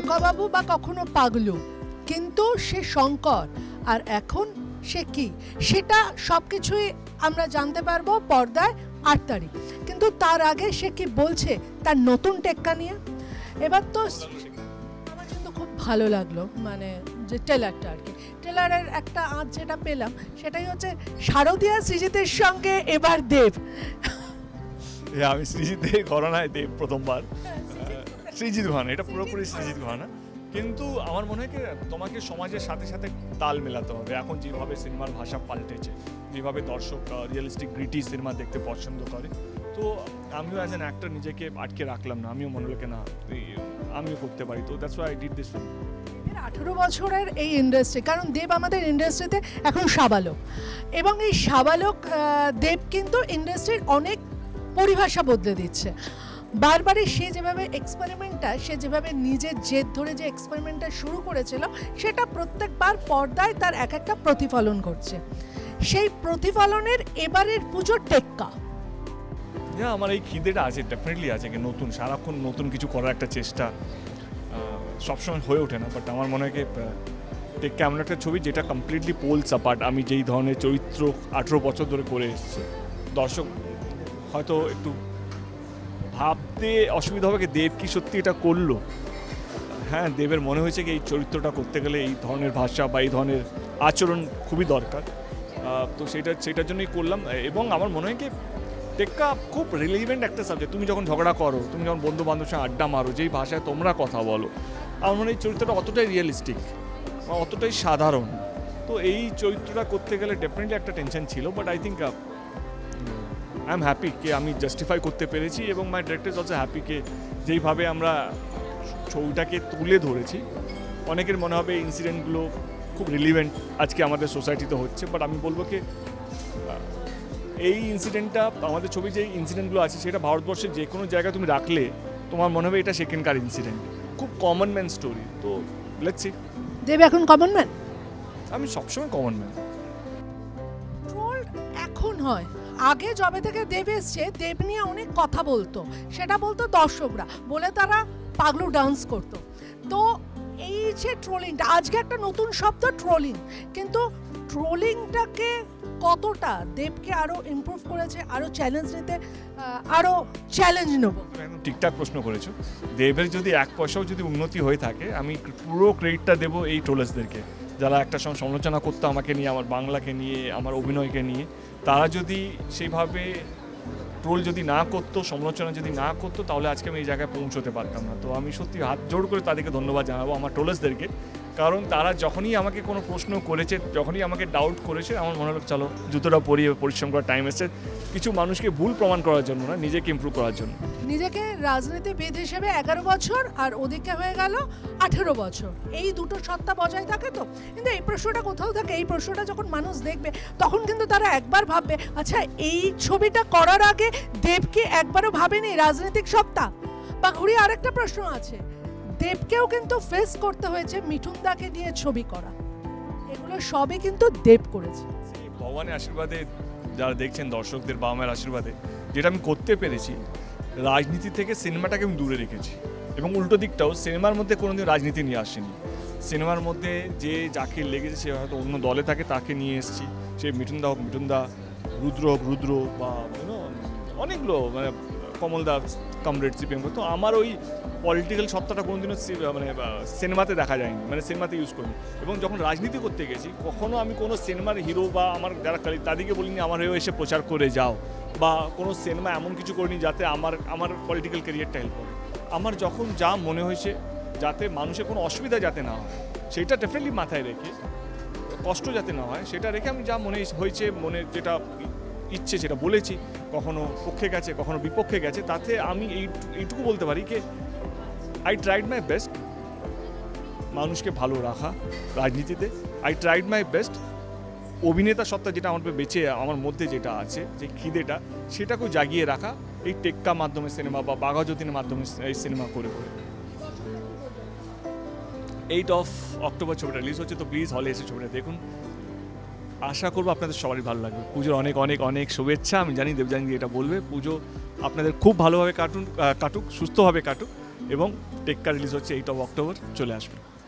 খোকাবাবু বা কখনো পাগলু, কিন্তু সে শঙ্কর। আর এখন সে কি, সেটা সব কিছুই আমরা জানতে পারবো পর্দায় 8 তারিখ। কিন্তু তার আগে সে কি বলছে তার নতুন টেক্কা নিয়ে। এবার তো আমার কিন্তু খুব ভালো লাগলো, মানে যে ট্রেলারটা আর কি, ট্রেলারের একটা আঁচ যেটা পেলাম সেটাই হচ্ছে শারদিয়া সৃজিতের সঙ্গে এবার দেব। আমি সৃজিতের ঘরানায় দেব প্রথমবার, সৃজিত ঘরানা, এটা পুরোপুরি সৃজিত ঘরানা। কিন্তু আমার মনে হয় কি তোমাকে সমাজের সাথে সাথে তাল মেলাতে হবে। এখন যেভাবে সিনেমার ভাষা পাল্টেছে, যেভাবে দর্শক রিয়েলিস্টিক গ্রিটি সিনেমা দেখতে পছন্দ করে, তো আমিও অ্যাজ অ্যান অ্যাক্টর নিজেকে আটকে রাখলাম না। আমিও মনে হলো না আমিও করতে পারি, তো that's why I did this film. 18 বছরের এই ইন্ডাস্ট্রি, কারণ দেব আমাদের ইন্ডাস্ট্রিতে এখন সাবালক, এবং এই সাবালক দেব কিন্তু ইন্ডাস্ট্রির অনেক পরিভাষা বদলে দিচ্ছে। বারবারই সে যেভাবে এক্সপেরিমেন্টটা, সে যেভাবে নিজের জেদ ধরে যে এক্সপেরিমেন্টটা শুরু করেছিল, সেটা প্রত্যেকবার পর্দায় তার এক একটা প্রতিফলন করছে। সেই প্রতিফলনের এবারের পুজোর টেক্কা। আমার এই খিদেটা আছে, ডেফিনেটলি আছে, কি নতুন, সারাক্ষণ নতুন কিছু করার একটা চেষ্টা সবসময় হয়ে ওঠে না। বাট আমার মনে হয় কি টেক্কা এমন একটা ছবি যেটা কমপ্লিটলি পোলস অ্যাপার্ট আমি যেই ধরনের চরিত্র 18 বছর ধরে করে এসেছি। দর্শক হয়তো একটু ভাবতে অসুবিধা হবে কি দেব কি সত্যি এটা করলো। হ্যাঁ, দেবের মনে হয়েছে কি এই চরিত্রটা করতে গেলে এই ধরনের ভাষা বা এই ধরনের আচরণ খুবই দরকার, তো সেটার জন্যই করলাম। এবং আমার মনে হয় কি টেক্কা খুব রিলেভেন্ট একটা সাবজেক্ট। তুমি যখন ঝগড়া করো, তুমি যখন বন্ধু বান্ধবের সঙ্গে আড্ডা মারো, যেই ভাষায় তোমরা কথা বলো, আমার মনে হয় এই চরিত্রটা অতটাই রিয়েলিস্টিক বা অতটাই সাধারণ। তো এই চরিত্রটা করতে গেলে ডেফিনেটলি একটা টেনশন ছিল, but I think I am happy যে আমি জাস্টিফাই করতে পেরেছি, এবং মাই ডিরেক্টর ইজ অলসো হ্যাপি যে যেইভাবে আমরা ছবিটাকে তুলে ধরেছি। অনেকের মনে হবে এই ইনসিডেন্টগুলো খুব রিলিভেন্ট আজকে আমাদের সোসাইটিতে হচ্ছে, বাট আমি বলবো কি এই ইনসিডেন্টটা, আমাদের ছবির যে ইনসিডেন্টগুলো আছে সেটা ভারতবর্ষের যে কোনো জায়গায় তুমি রাখলে তোমার মনে হবে এটা সেকেন্ডকার ইনসিডেন্ট, খুব কমন ম্যান স্টোরি। তো লেটস সি। দেব এখন কমন ম্যান? আমি সবসময় কমন ম্যান। ট্রোল এখন হয়, আগে যবে থেকে দেব এসছে, দেব নিয়ে অনেক কথা বলতো, সেটা বলতো দর্শকরা, বলে তারা পাগলু ডান্স করতো। তো এই যে ট্রোলিংটা, আজকে একটা নতুন শব্দ ট্রোলিং, কিন্তু ট্রোলিংটাকে কতটা দেবকে আরো ইমপ্রুভ করেছে, আরো চ্যালেঞ্জ নিতে, আরো চ্যালেঞ্জ নেব। ঠিকঠাক প্রশ্ন করেছো। দেবের যদি 1 পয়সাও যদি উন্নতি হয়ে থাকে, আমি পুরো ক্রেডিটটা দেবো এই ট্রোলার্সদেরকে, যারা একটা সময় সমালোচনা করতো আমাকে নিয়ে, আমার বাংলাকে নিয়ে, আমার অভিনয়কে নিয়ে। তারা যদি সেইভাবে ট্রোল যদি না করতো, সমালোচনা যদি না করতো, তাহলে আজকে আমি এই জায়গায় পৌঁছতে পারতাম না। তো আমি সত্যি হাত জোড় করে তাদেরকে ধন্যবাদ জানাবো, আমার ট্রোলার্সদেরকে, কারণ তারা যখনই আমাকে কোনো প্রশ্ন করেছে, যখনই আমাকে ডাউট করেছে, আমার মনে হলো চলো জুতোটা পরিয়ে পরিশ্রম করার টাইম এসেছে, কিছু মানুষকে ভুল প্রমাণ করার জন্য না, নিজেকে ইমপ্রুভ করার জন্য। নিজেকে রাজনীতিবিদ হিসেবে 11 বছর, আর ওদিকে হয়ে গেল 18 বছর, এই দুটো সত্তা বজায় থাকে। তো কিন্তু এই প্রশ্নটা কোথাও থাকে, এই প্রশ্নটা যখন মানুষ দেখবে তখন কিন্তু তারা একবার ভাববে, আচ্ছা এই ছবিটা করার আগে দেব কি একবারও ভাবেনি রাজনৈতিক সত্তা? বা ঘুরিয়ে আরেকটা প্রশ্ন আছে, দেবকেও কিন্তু ফেস করতে হয়েছে মিঠুনদাকে নিয়ে ছবি করা, এগুলো সবই কিন্তু দেব করেছে। ভগবানের আশীর্বাদে, যারা দেখছেন দর্শকদের বাবা মায়ের আশীর্বাদে, যেটা আমি করতে পেরেছি, রাজনীতি থেকে সিনেমাটাকে আমি দূরে রেখেছি। এবং উল্টো দিকটাও, সিনেমার মধ্যে কোনোদিন রাজনীতি নিয়ে আসেনি। সিনেমার মধ্যে যে যাকে লেগেছে সে হয়তো অন্য দলে থাকে, তাকে নিয়ে এসেছি। সে মিঠুনদা হোক মিঠুনদা, রুদ্র হোক রুদ্র, বা অনেকগুলো, মানে কমলদা কমরেড সিপিএম। তো আমার ওই পলিটিক্যাল সত্তাটা কোনোদিনও মানে সিনেমাতে দেখা যায়নি, মানে সিনেমাতে ইউজ করিনি। এবং যখন রাজনীতি করতে গেছি, কখনও আমি কোনো সিনেমার হিরো বা আমার যারা তাদেরকে বলিনি আমার হয়েও এসে প্রচার করে যাও, বা কোনো সিনেমা এমন কিছু করিনি যাতে আমার পলিটিক্যাল ক্যারিয়ারটা হেল্প করে। আমার যখন যা মনে হয়েছে, যাতে মানুষের কোনো অসুবিধা যাতে না হয়, সেটা ডেফিনেটলি মাথায় রেখে, কষ্ট যাতে না হয় সেটা রেখে, আমি যা মনে হয়েছে, মনে যেটা ইচ্ছে সেটা বলেছি। কখনো পক্ষে গেছে, কখনো বিপক্ষে গেছে, তাতে আমি এইটুকু বলতে পারি যে আই ট্রাইড মাই বেস্ট মানুষকে ভালো রাখা রাজনীতিতে। আই ট্রাইড মাই বেস্ট অভিনেতা সত্তা যেটা আমার বেঁচে, আমার মধ্যে যেটা আছে, যে খিদেটা, সেটাকেও জাগিয়ে রাখা এই টেক্কা মাধ্যমে সিনেমা বা বাঘা যতীনের মাধ্যমে এই সিনেমা করে। 8 অক্টোবর ছবিটা রিলিজ হচ্ছে, তো প্লিজ হলে এসে ছবিটা দেখুন। আশা করবো আপনাদের সবারই ভালো লাগবে। পুজোর অনেক অনেক অনেক শুভেচ্ছা। আমি জানি দেবযানী এটা বলবে, পুজো আপনাদের খুব ভালোভাবে কাটুক, সুস্থভাবে কাটুক, এবং টেক্কা রিলিজ হচ্ছে 8 অক্টোবর, চলে আসবে।